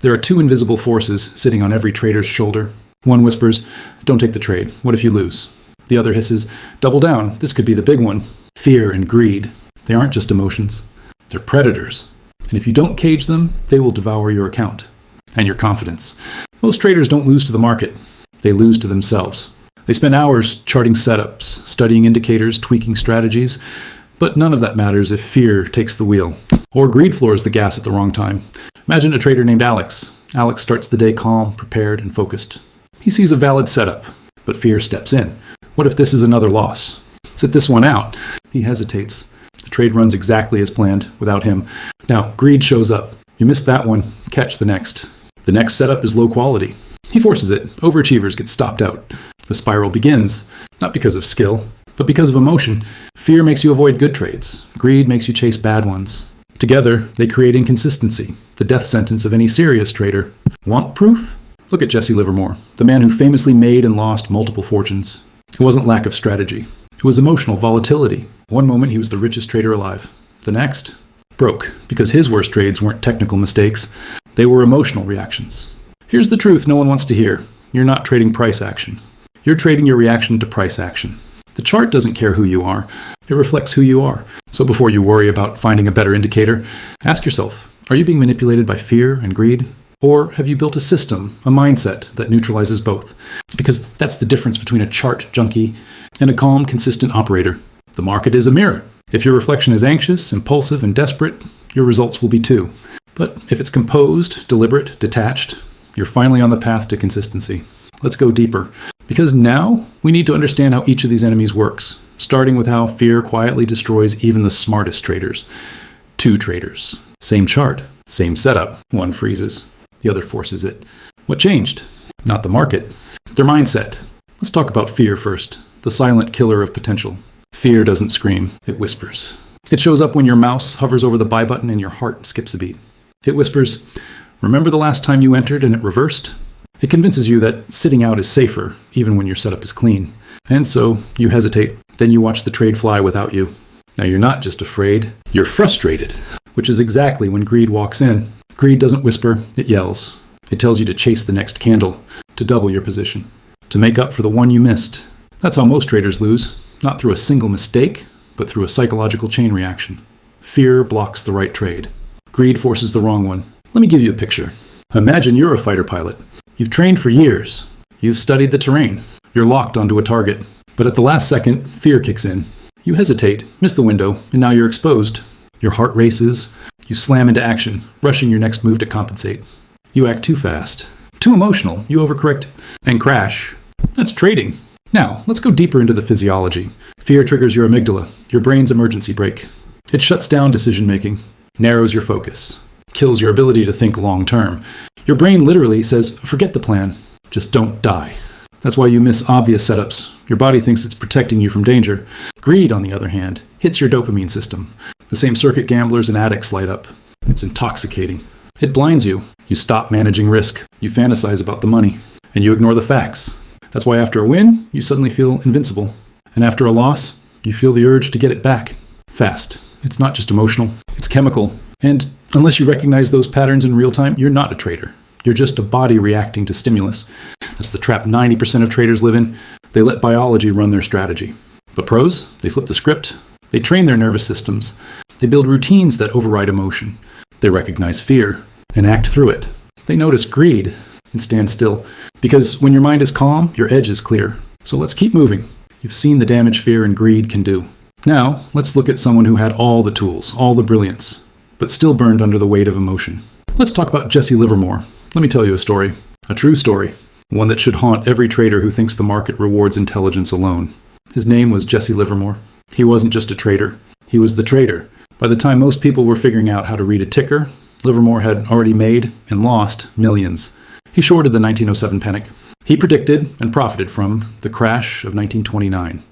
There are two invisible forces sitting on every trader's shoulder. One whispers, "Don't take the trade. What if you lose?" The other hisses, "Double down. This could be the big one." Fear and greed. They aren't just emotions. They're predators. And if you don't cage them, they will devour your account and your confidence. Most traders don't lose to the market. They lose to themselves. They spend hours charting setups, studying indicators, tweaking strategies, but none of that matters if fear takes the wheel or greed floors the gas at the wrong time. Imagine a trader named Alex. Alex starts the day calm, prepared, and focused. He sees a valid setup, but fear steps in. What if this is another loss? Sit this one out. He hesitates. The trade runs exactly as planned without him. Now, greed shows up. You missed that one, catch the next. The next setup is low quality. He forces it. Overachievers get stopped out. The spiral begins, not because of skill, but because of emotion. Fear makes you avoid good trades. Greed makes you chase bad ones. Together, they create inconsistency, the death sentence of any serious trader. Want proof? Look at Jesse Livermore, the man who famously made and lost multiple fortunes. It wasn't lack of strategy. It was emotional volatility. One moment he was the richest trader alive. The next, broke, because his worst trades weren't technical mistakes. They were emotional reactions. Here's the truth no one wants to hear. You're not trading price action. You're trading your reaction to price action. The chart doesn't care who you are. It reflects who you are. So before you worry about finding a better indicator, ask yourself, are you being manipulated by fear and greed? Or have you built a system, a mindset that neutralizes both? Because that's the difference between a chart junkie and a calm, consistent operator. The market is a mirror. If your reflection is anxious, impulsive, and desperate, your results will be too. But if it's composed, deliberate, detached, you're finally on the path to consistency. Let's go deeper. Because now we need to understand how each of these enemies works, starting with how fear quietly destroys even the smartest traders. Two traders. Same chart, same setup. One freezes, the other forces it. What changed? Not the market. Their mindset. Let's talk about fear first, the silent killer of potential. Fear doesn't scream, it whispers. It shows up when your mouse hovers over the buy button and your heart skips a beat. It whispers, remember the last time you entered and it reversed? It convinces you that sitting out is safer, even when your setup is clean. And so you hesitate. Then you watch the trade fly without you. Now you're not just afraid, you're frustrated, which is exactly when greed walks in. Greed doesn't whisper, it yells. It tells you to chase the next candle, to double your position, to make up for the one you missed. That's how most traders lose, not through a single mistake, but through a psychological chain reaction. Fear blocks the right trade. Greed forces the wrong one. Let me give you a picture. Imagine you're a fighter pilot. You've trained for years. You've studied the terrain. You're locked onto a target. But at the last second, fear kicks in. You hesitate, miss the window, and now you're exposed. Your heart races. You slam into action, rushing your next move to compensate. You act too fast, too emotional. You overcorrect and crash. That's trading. Now, let's go deeper into the physiology. Fear triggers your amygdala, your brain's emergency brake. It shuts down decision-making, narrows your focus, kills your ability to think long-term. Your brain literally says, forget the plan, just don't die. That's why you miss obvious setups. Your body thinks it's protecting you from danger. Greed, on the other hand, hits your dopamine system. The same circuit gamblers and addicts light up. It's intoxicating. It blinds you. You stop managing risk. You fantasize about the money. And you ignore the facts. That's why after a win, you suddenly feel invincible. And after a loss, you feel the urge to get it back. Fast. It's not just emotional. It's chemical. And unless you recognize those patterns in real time, you're not a trader. You're just a body reacting to stimulus. That's the trap 90% of traders live in. They let biology run their strategy. But pros, they flip the script. They train their nervous systems. They build routines that override emotion. They recognize fear and act through it. They notice greed and stand still. Because when your mind is calm, your edge is clear. So let's keep moving. You've seen the damage fear and greed can do. Now, let's look at someone who had all the tools, all the brilliance, but still burned under the weight of emotion. Let's talk about Jesse Livermore. Let me tell you a story. A true story. One that should haunt every trader who thinks the market rewards intelligence alone. His name was Jesse Livermore. He wasn't just a trader. He was the trader. By the time most people were figuring out how to read a ticker, Livermore had already made and lost millions. He shorted the 1907 panic. He predicted and profited from the crash of 1929.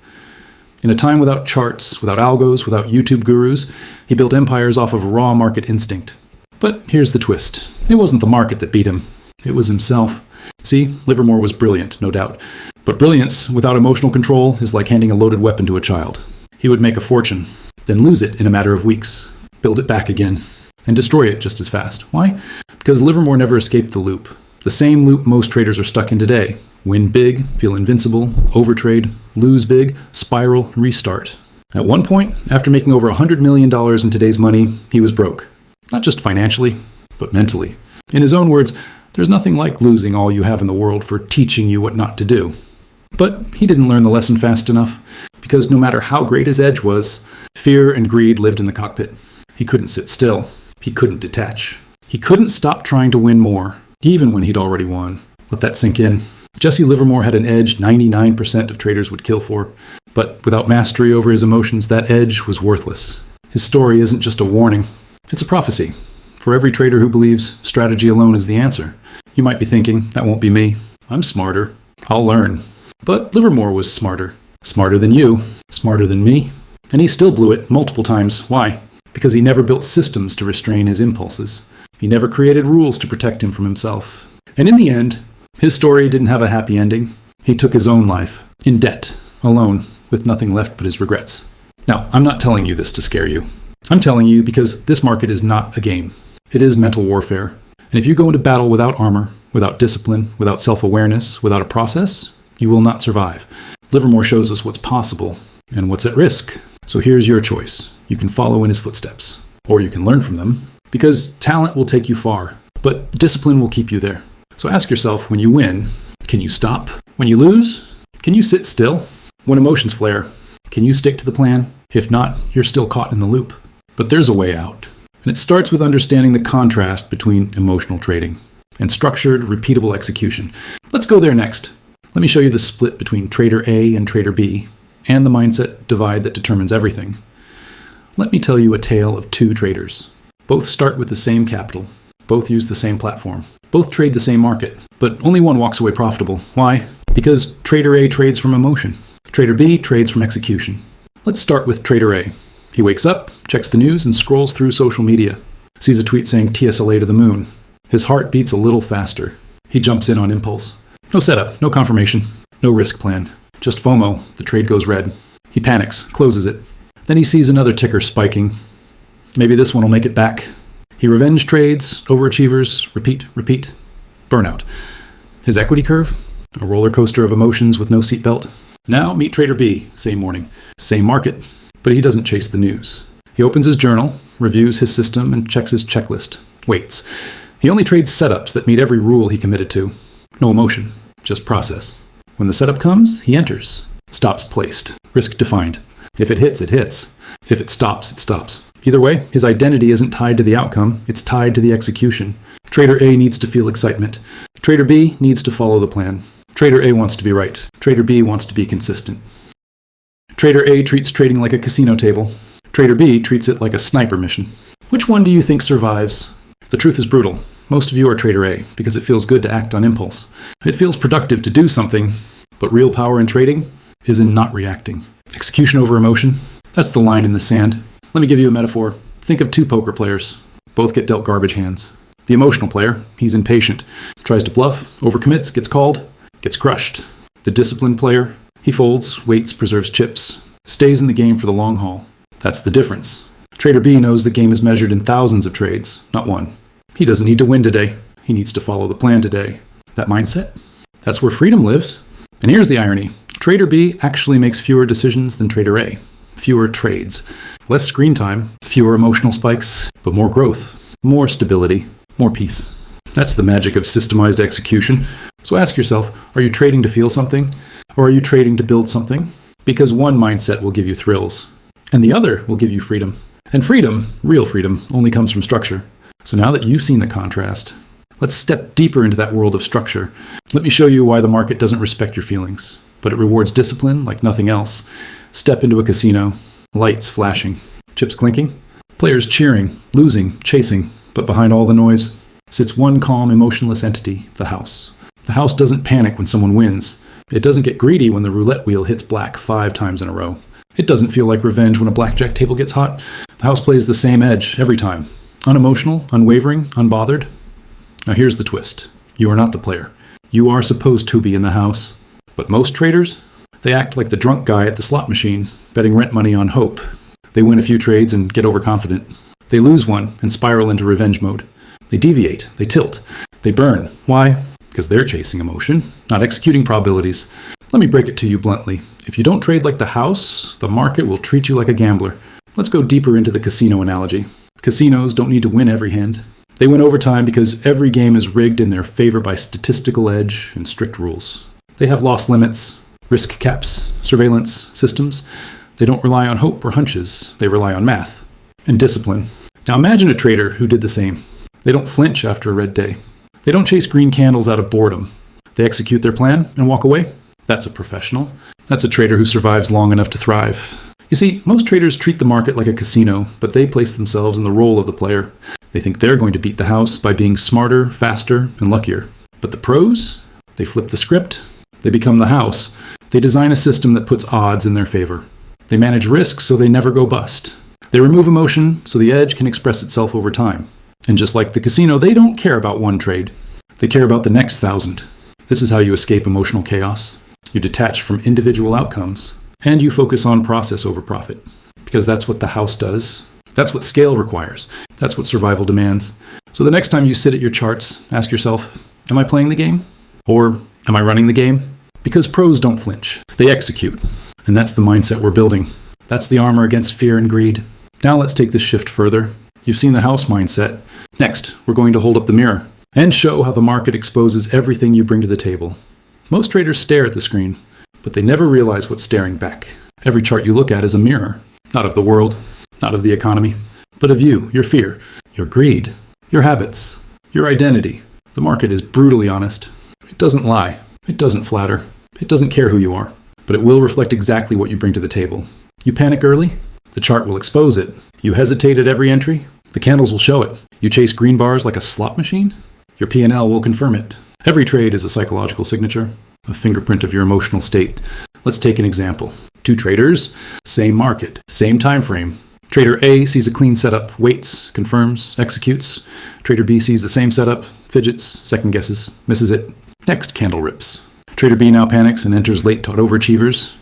In a time without charts, without algos, without YouTube gurus, he built empires off of raw market instinct. But here's the twist. It wasn't the market that beat him. It was himself. See, Livermore was brilliant, no doubt. But brilliance without emotional control is like handing a loaded weapon to a child. He would make a fortune, then lose it in a matter of weeks, build it back again. and destroy it just as fast. Why? Because Livermore never escaped the loop. The same loop most traders are stuck in today. Win big, feel invincible, overtrade, lose big, spiral, restart. At one point, after making over $100 million in today's money, he was broke. Not just financially, but mentally. In his own words, there's nothing like losing all you have in the world for teaching you what not to do. But he didn't learn the lesson fast enough, because no matter how great his edge was, fear and greed lived in the cockpit. He couldn't sit still. He couldn't detach. He couldn't stop trying to win more, even when he'd already won. Let that sink in. Jesse Livermore had an edge 99% of traders would kill for, but without mastery over his emotions, that edge was worthless. His story isn't just a warning, it's a prophecy. For every trader who believes strategy alone is the answer. You might be thinking, that won't be me. I'm smarter. I'll learn. But Livermore was smarter. Smarter than you. Smarter than me. And he still blew it multiple times. Why? Because he never built systems to restrain his impulses. He never created rules to protect him from himself. And in the end, his story didn't have a happy ending. He took his own life, in debt, alone, with nothing left but his regrets. Now, I'm not telling you this to scare you. I'm telling you because this market is not a game. It is mental warfare. And if you go into battle without armor, without discipline, without self-awareness, without a process, you will not survive. Livermore shows us what's possible and what's at risk. So here's your choice. You can follow in his footsteps, or you can learn from them, because talent will take you far, but discipline will keep you there. So ask yourself, when you win, can you stop? When you lose, can you sit still? When emotions flare, can you stick to the plan? If not, you're still caught in the loop. But there's a way out. And it starts with understanding the contrast between emotional trading and structured, repeatable execution. Let's go there next. Let me show you the split between trader A and trader B, and the mindset divide that determines everything. Let me tell you a tale of two traders. Both start with the same capital. Both use the same platform. Both trade the same market. But only one walks away profitable. Why? Because trader A trades from emotion. Trader B trades from execution. Let's start with trader A. He wakes up, checks the news, and scrolls through social media. Sees a tweet saying TSLA to the moon. His heart beats a little faster. He jumps in on impulse. No setup, no confirmation, no risk plan. Just FOMO, the trade goes red. He panics, closes it. Then he sees another ticker spiking. Maybe this one will make it back. He revenge trades, overachievers, repeat. Burnout. His equity curve? A roller coaster of emotions with no seatbelt. Now meet trader B, same morning, same market, but he doesn't chase the news. He opens his journal, reviews his system, and checks his checklist. Waits. He only trades setups that meet every rule he committed to. No emotion, just process. When the setup comes, he enters. Stops placed. Risk defined. If it hits, it hits. If it stops, it stops. Either way, his identity isn't tied to the outcome, it's tied to the execution. Trader A needs to feel excitement. Trader B needs to follow the plan. Trader A wants to be right. Trader B wants to be consistent. Trader A treats trading like a casino table. Trader B treats it like a sniper mission. Which one do you think survives? The truth is brutal. Most of you are trader A because it feels good to act on impulse. It feels productive to do something, but real power in trading is in not reacting. Execution over emotion, that's the line in the sand. Let me give you a metaphor. Think of two poker players. Both get dealt garbage hands. The emotional player, he's impatient, tries to bluff, overcommits, gets called, gets crushed. The disciplined player, he folds, waits, preserves chips, stays in the game for the long haul. That's the difference. Trader B knows the game is measured in thousands of trades, not one. He doesn't need to win today. He needs to follow the plan today. That mindset? That's where freedom lives. And here's the irony. Trader B actually makes fewer decisions than Trader A. Fewer trades. Less screen time, fewer emotional spikes, but more growth, more stability, more peace. That's the magic of systemized execution. So ask yourself, are you trading to feel something? Or are you trading to build something? Because one mindset will give you thrills, and the other will give you freedom. And freedom, real freedom, only comes from structure. So now that you've seen the contrast, let's step deeper into that world of structure. Let me show you why the market doesn't respect your feelings, but it rewards discipline like nothing else. Step into a casino, lights flashing, chips clinking, players cheering, losing, chasing, but behind all the noise sits one calm, emotionless entity, the house. The house doesn't panic when someone wins. It doesn't get greedy when the roulette wheel hits black 5 times in a row. It doesn't feel like revenge when a blackjack table gets hot. The house plays the same edge every time. Unemotional, unwavering, unbothered. Now here's the twist. You are not the player. You are supposed to be in the house. But most traders, they act like the drunk guy at the slot machine, betting rent money on hope. They win a few trades and get overconfident. They lose one and spiral into revenge mode. They deviate, they tilt, they burn. Why? Because they're chasing emotion, not executing probabilities. Let me break it to you bluntly. If you don't trade like the house, the market will treat you like a gambler. Let's go deeper into the casino analogy. Casinos don't need to win every hand. They win over time because every game is rigged in their favor by statistical edge and strict rules. They have loss limits, risk caps, surveillance systems. They don't rely on hope or hunches. They rely on math and discipline. Now imagine a trader who did the same. They don't flinch after a red day. They don't chase green candles out of boredom. They execute their plan and walk away. That's a professional. That's a trader who survives long enough to thrive. You see, most traders treat the market like a casino, but they place themselves in the role of the player. They think they're going to beat the house by being smarter, faster, and luckier. But the pros? They flip the script. They become the house. They design a system that puts odds in their favor. They manage risk so they never go bust. They remove emotion so the edge can express itself over time. And just like the casino, they don't care about one trade. They care about the next 1,000. This is how you escape emotional chaos. You detach from individual outcomes, and you focus on process over profit. Because that's what the house does. That's what scale requires. That's what survival demands. So the next time you sit at your charts, ask yourself, am I playing the game? Or am I running the game? Because pros don't flinch. They execute. And that's the mindset we're building. That's the armor against fear and greed. Now let's take this shift further. You've seen the house mindset. Next, we're going to hold up the mirror and show how the market exposes everything you bring to the table. Most traders stare at the screen, but they never realize what's staring back. Every chart you look at is a mirror, not of the world, not of the economy, but of you, your fear, your greed, your habits, your identity. The market is brutally honest. It doesn't lie. It doesn't flatter. It doesn't care who you are, but it will reflect exactly what you bring to the table. You panic early? The chart will expose it. You hesitate at every entry? The candles will show it. You chase green bars like a slot machine? Your P&L will confirm it. Every trade is a psychological signature, a fingerprint of your emotional state. Let's take an example. Two traders, same market, same time frame. Trader A sees a clean setup, waits, confirms, executes. Trader B sees the same setup, fidgets, second guesses, misses it. Next candle rips. Trader B now panics and enters late to overachievers,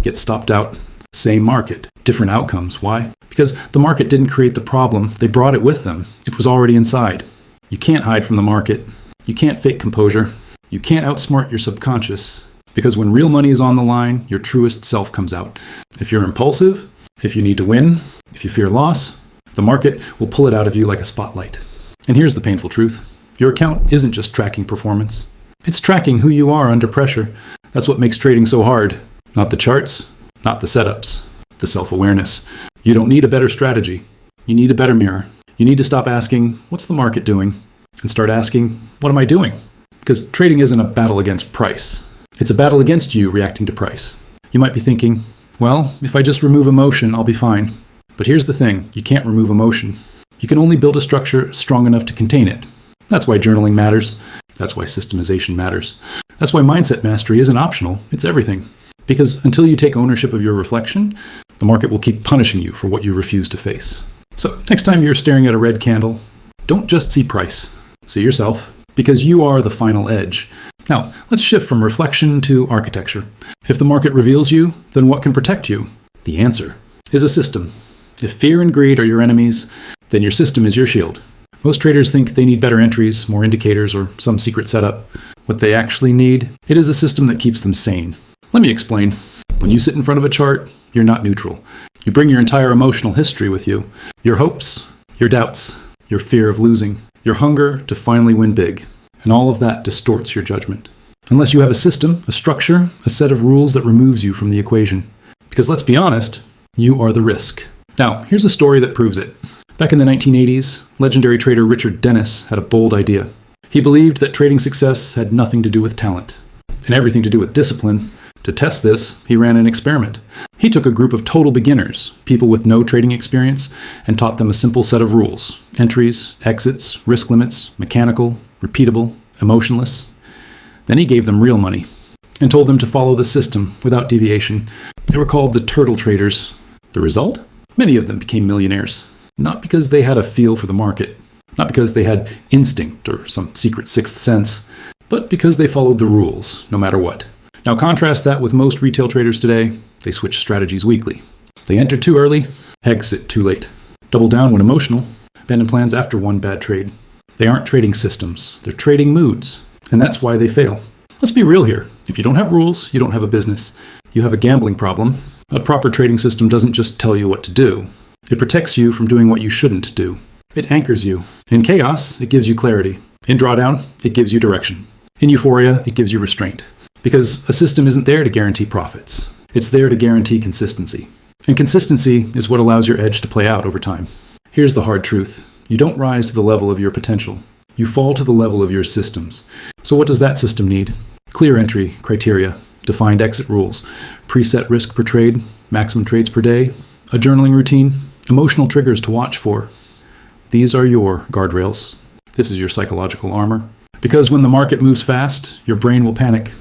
gets stopped out. Same market, different outcomes. Why? Because the market didn't create the problem, they brought it with them. It was already inside. You can't hide from the market. You can't fake composure. You can't outsmart your subconscious. Because when real money is on the line, your truest self comes out. If you're impulsive, if you need to win, if you fear loss, the market will pull it out of you like a spotlight. And here's the painful truth. Your account isn't just tracking performance. It's tracking who you are under pressure. That's what makes trading so hard. Not the charts, not the setups, the self-awareness. You don't need a better strategy. You need a better mirror. You need to stop asking, what's the market doing? And start asking, what am I doing? Because trading isn't a battle against price. It's a battle against you reacting to price. You might be thinking, well, if I just remove emotion, I'll be fine. But here's the thing, you can't remove emotion. You can only build a structure strong enough to contain it. That's why journaling matters. That's why systemization matters. That's why mindset mastery isn't optional, it's everything. Because until you take ownership of your reflection, the market will keep punishing you for what you refuse to face. So next time you're staring at a red candle, don't just see price. See yourself, because you are the final edge. Now, let's shift from reflection to architecture. If the market reveals you, then what can protect you? The answer is a system. If fear and greed are your enemies, then your system is your shield. Most traders think they need better entries, more indicators, or some secret setup. What they actually need, it is a system that keeps them sane. Let me explain. When you sit in front of a chart, you're not neutral. You bring your entire emotional history with you. Your hopes, your doubts, your fear of losing, your hunger to finally win big. And all of that distorts your judgment. Unless you have a system, a structure, a set of rules that removes you from the equation. Because let's be honest, you are the risk. Now, here's a story that proves it. Back in the 1980s, legendary trader Richard Dennis had a bold idea. He believed that trading success had nothing to do with talent, and everything to do with discipline. To test this, he ran an experiment. He took a group of total beginners, people with no trading experience, and taught them a simple set of rules: entries, exits, risk limits, mechanical, repeatable, emotionless. Then he gave them real money and told them to follow the system without deviation. They were called the turtle traders. The result? Many of them became millionaires. Not because they had a feel for the market, not because they had instinct or some secret sixth sense, but because they followed the rules, no matter what. Now contrast that with most retail traders today. They switch strategies weekly. They enter too early, exit too late. double down when emotional, abandon plans after one bad trade. They aren't trading systems, they're trading moods, and that's why they fail. Let's be real here. If you don't have rules, you don't have a business. You have a gambling problem. A proper trading system doesn't just tell you what to do. It protects you from doing what you shouldn't do. It anchors you. In chaos, it gives you clarity. In drawdown, it gives you direction. In euphoria, it gives you restraint. Because a system isn't there to guarantee profits. It's there to guarantee consistency. And consistency is what allows your edge to play out over time. Here's the hard truth. You don't rise to the level of your potential. You fall to the level of your systems. So what does that system need? Clear entry criteria, defined exit rules, preset risk per trade, maximum trades per day, a journaling routine, emotional triggers to watch for. These are your guardrails. This is your psychological armor. Because when the market moves fast, your brain will panic.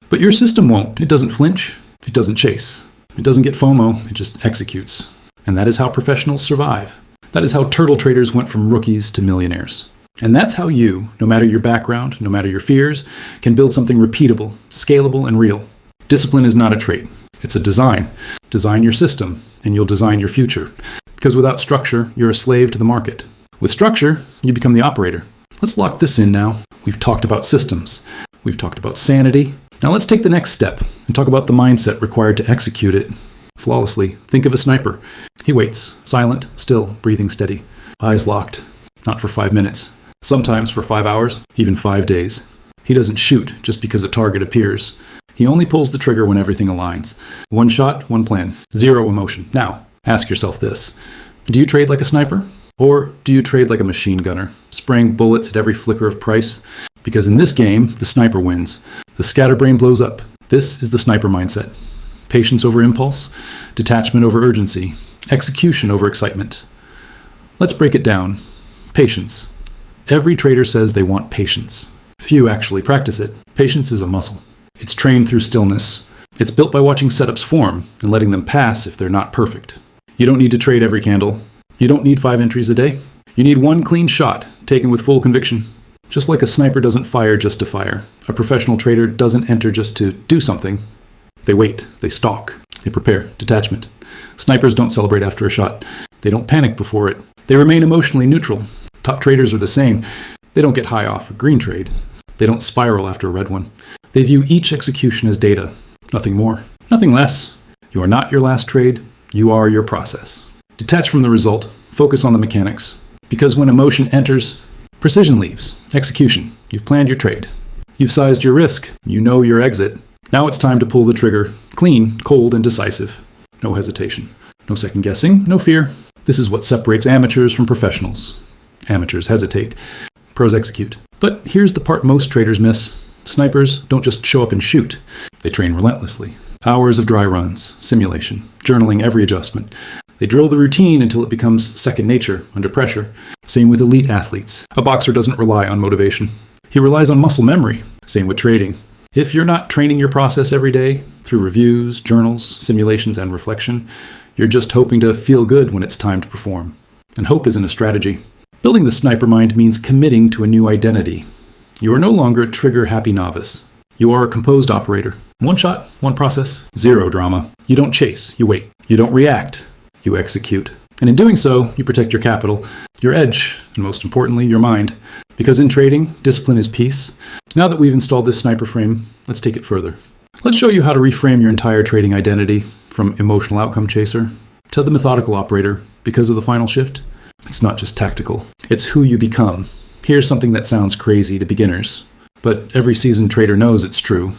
But your system won't. It doesn't flinch. It doesn't chase. It doesn't get FOMO. It just executes. And that is how professionals survive. That is how turtle traders went from rookies to millionaires. And that's how you, no matter your background, no matter your fears, can build something repeatable, scalable, and real. Discipline is not a trait. It's a design. Design your system, and you'll design your future. Because without structure, you're a slave to the market. With structure, you become the operator. Let's lock this in now. We've talked about systems. We've talked about sanity. Now let's take the next step and talk about the mindset required to execute it flawlessly. Think of a sniper. He waits, silent, still, breathing steady, eyes locked, not for 5 minutes, sometimes for 5 hours, even 5 days. He doesn't shoot just because a target appears. He only pulls the trigger when everything aligns. One shot, one plan, zero emotion. Now, ask yourself this. Do you trade like a sniper? Or do you trade like a machine gunner, spraying bullets at every flicker of price? Because in this game, the sniper wins. The scatterbrain blows up. This is the sniper mindset. Patience over impulse, detachment over urgency, execution over excitement. Let's break it down. Patience. Every trader says they want patience. Few actually practice it. Patience is a muscle. It's trained through stillness. It's built by watching setups form and letting them pass if they're not perfect. You don't need to trade every candle. You don't need 5 entries a day. You need one clean shot, taken with full conviction. Just like a sniper doesn't fire just to fire, a professional trader doesn't enter just to do something. They wait, they stalk, they prepare, detachment. Snipers don't celebrate after a shot. They don't panic before it. They remain emotionally neutral. Top traders are the same. They don't get high off a green trade. They don't spiral after a red one. They view each execution as data. Nothing more, nothing less. You are not your last trade. You are your process. Detach from the result. Focus on the mechanics. Because when emotion enters, precision leaves. Execution. You've planned your trade. You've sized your risk. You know your exit. Now it's time to pull the trigger. Clean, cold, and decisive. No hesitation. No second guessing. No fear. This is what separates amateurs from professionals. Amateurs hesitate. Pros execute. But here's the part most traders miss. Snipers don't just show up and shoot. They train relentlessly. Hours of dry runs, simulation, journaling every adjustment. They drill the routine until it becomes second nature under pressure. Same with elite athletes. A boxer doesn't rely on motivation. He relies on muscle memory. Same with trading. If you're not training your process every day, through reviews, journals, simulations, and reflection, you're just hoping to feel good when it's time to perform. And hope isn't a strategy. Building the sniper mind means committing to a new identity. You are no longer a trigger-happy novice. You are a composed operator. One shot, one process, zero drama. You don't chase, you wait. You don't react, you execute. And in doing so, you protect your capital, your edge, and most importantly, your mind. Because in trading, discipline is peace. Now that we've installed this sniper frame, let's take it further. Let's show you how to reframe your entire trading identity from emotional outcome chaser to the methodical operator. Because of the final shift, it's not just tactical. It's who you become. Here's something that sounds crazy to beginners, but every seasoned trader knows it's true.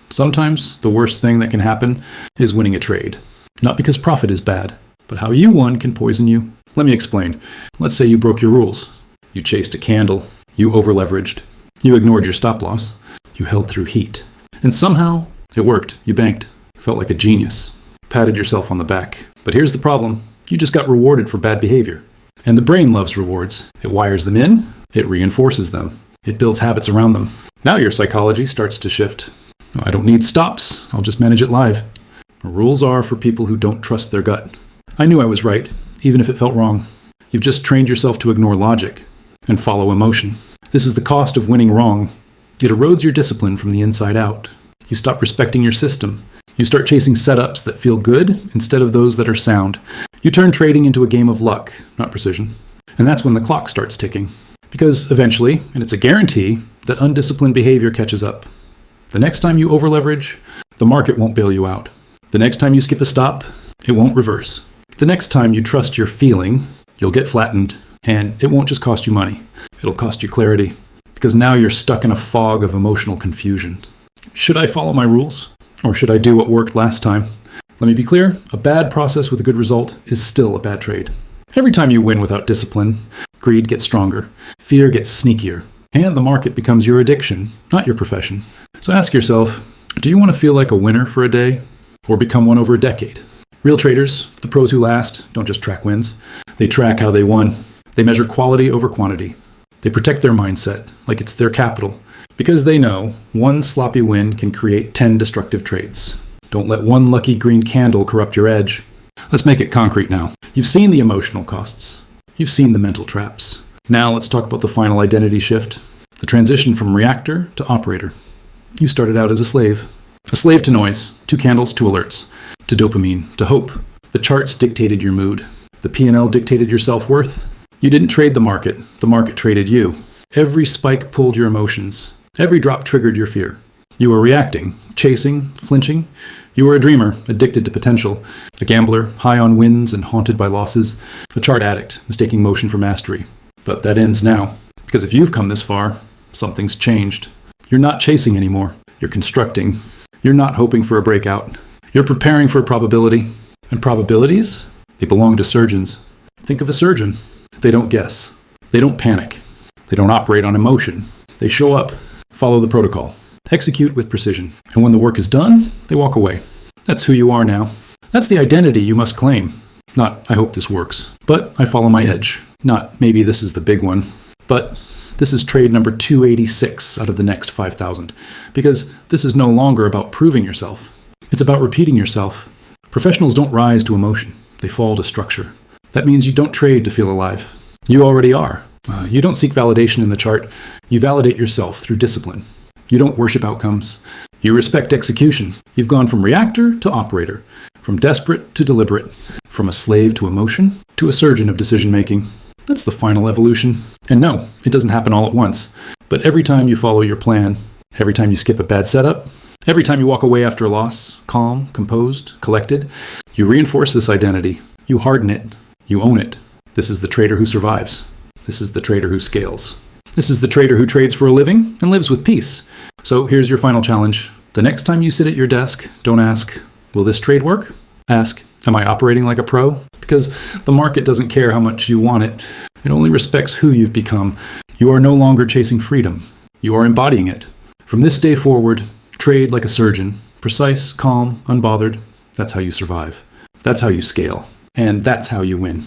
Sometimes the worst thing that can happen is winning a trade. Not because profit is bad, but how you won can poison you. Let me explain. Let's say you broke your rules. You chased a candle. You over-leveraged. You ignored your stop loss. You held through heat. And somehow it worked. You banked. Felt like a genius. Patted yourself on the back. But here's the problem. You just got rewarded for bad behavior. And the brain loves rewards. It wires them in. It reinforces them. It builds habits around them. Now your psychology starts to shift. I don't need stops. I'll just manage it live. Rules are for people who don't trust their gut. I knew I was right, even if it felt wrong. You've just trained yourself to ignore logic and follow emotion. This is the cost of winning wrong. It erodes your discipline from the inside out. You stop respecting your system. You start chasing setups that feel good instead of those that are sound. You turn trading into a game of luck, not precision. And that's when the clock starts ticking. Because eventually, and it's a guarantee, that undisciplined behavior catches up. The next time you over-leverage, the market won't bail you out. The next time you skip a stop, it won't reverse. The next time you trust your feeling, you'll get flattened, and it won't just cost you money. It'll cost you clarity, because now you're stuck in a fog of emotional confusion. Should I follow my rules? Or should I do what worked last time? Let me be clear, a bad process with a good result is still a bad trade. Every time you win without discipline, greed gets stronger, fear gets sneakier, and the market becomes your addiction, not your profession. So ask yourself, do you want to feel like a winner for a day, or become one over a decade? Real traders, the pros who last, don't just track wins. They track how they won. They measure quality over quantity. They protect their mindset like it's their capital, because they know one sloppy win can create 10 destructive trades. Don't let one lucky green candle corrupt your edge. Let's make it concrete now. You've seen the emotional costs. You've seen the mental traps. Now let's talk about the final identity shift, the transition from reactor to operator. You started out as a slave to noise, to candles, to alerts, to dopamine, to hope. The charts dictated your mood. The P&L dictated your self-worth. You didn't trade the market traded you. Every spike pulled your emotions. Every drop triggered your fear. You were reacting, chasing, flinching. You were a dreamer, addicted to potential, a gambler, high on wins and haunted by losses, a chart addict, mistaking motion for mastery. But that ends now, because if you've come this far, something's changed. You're not chasing anymore. You're constructing. You're not hoping for a breakout. You're preparing for a probability. And probabilities? They belong to surgeons. Think of a surgeon. They don't guess. They don't panic. They don't operate on emotion. They show up, follow the protocol, execute with precision. And when the work is done, they walk away. That's who you are now. That's the identity you must claim. Not, I hope this works, but I follow my edge. Not, maybe this is the big one, but this is trade number 286 out of the next 5,000. Because this is no longer about proving yourself. It's about repeating yourself. Professionals don't rise to emotion. They fall to structure. That means you don't trade to feel alive. You already are. You don't seek validation in the chart. You validate yourself through discipline. You don't worship outcomes. You respect execution. You've gone from reactor to operator, from desperate to deliberate, from a slave to emotion, to a surgeon of decision-making. That's the final evolution. And no, it doesn't happen all at once. But every time you follow your plan, every time you skip a bad setup, every time you walk away after a loss, calm, composed, collected, you reinforce this identity. You harden it. You own it. This is the trader who survives. This is the trader who scales. This is the trader who trades for a living and lives with peace. So here's your final challenge. The next time you sit at your desk, don't ask, will this trade work? Ask, am I operating like a pro? Because the market doesn't care how much you want it. It only respects who you've become. You are no longer chasing freedom. You are embodying it. From this day forward, trade like a surgeon. Precise, calm, unbothered. That's how you survive. That's how you scale. And that's how you win.